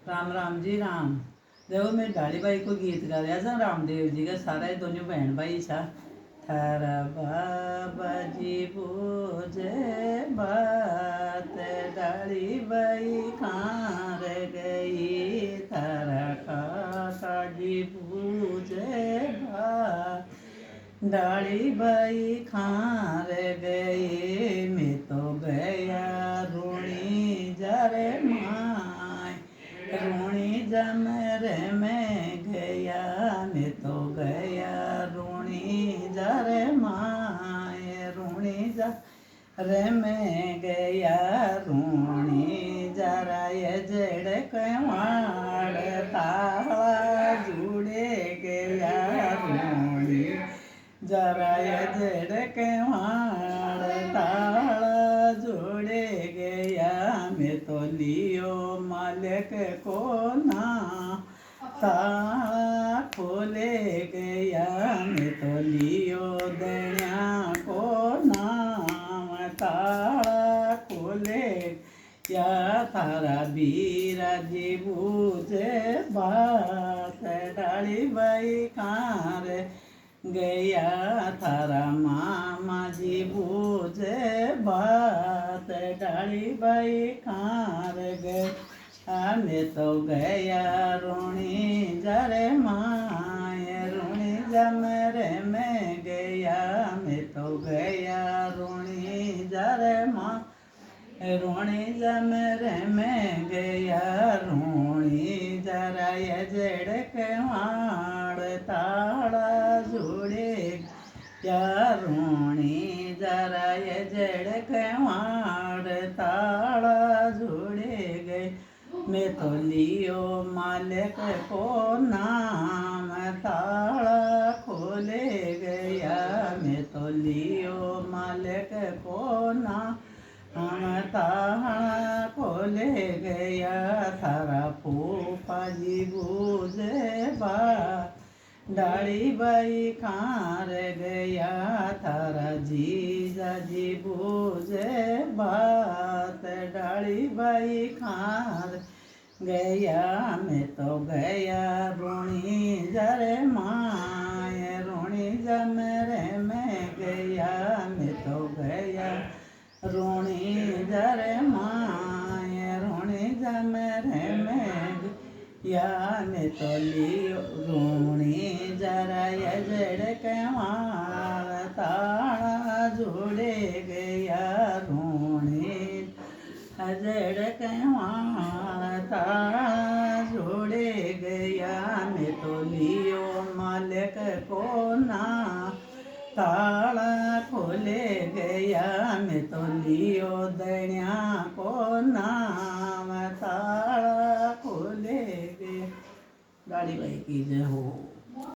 राम राम जी राम। देखो मैं डाली भाई को गीत गा रहा था रामदेव जी का, सारा ये दोनों बहन भाई था। थारा बाबा जी पूजे बात, डाली बाई कहाँ रह गई। थारा काका जी पूजे बात, डाली बाई कहाँ रह गई। मैं तो गया रूणी जा रे माय, रूणी जा मेरे में गया। मैं तो गया रूणी जा रे माय, रूणी जा रे में गया। रूणी जा राय जड़ कवाड़, ताला जुड़े गया। रूणी जरा जड़ कवाड़, ताला जोड़े गया। मैं तो लियो मालिक को ना, ताला खोले गया। मैं तो लियो दनिया को नाम, ताला खोले या। थारा बीरा जी बूझे बात, डाली बाई कहाँ रे गया। थारा मामा जी बूझे बात, डाली बाई कहाँ रे गया। मैं तो गया रूणी जा रे माय, रूणी जा मेरे में गया। मैं तो गया रूणी जा रे माँ, रूणी जा मेरे में गया। रूणी जा राय जड़ कवाड़, ताला जोड़े या। रूणी जा राय जड़ कवाड़, ताला जोड़े गए। मैं तो लियो मालिक को नाम, ताला खोले गया। मैं तो लियो मालिक को नाम, हम ताला खोले गया। थारा फूफा जी बूझे बात, डाली बाई कहाँ रह गया। थारा जीजा जी बूझे बात, डाली बाई कहाँ गया। मैं तो गया रूणी जा रे माय, रूणी जा मेरे में गया। मैं तो गया रूणी जा रे माय, रूणी जा मेरे में या। मैं तो लियो रूणी जा राय जड़ कवाड़, ताला जोड़े गया। रूणी जड़ कवाड़, ताला जोड़े गया। मैं तो लियो मालिक को ना, ताला खोले गया। मैं तो लियो दनिया को नाम, ताला खोले गया। गाड़ी भाई की जय हो।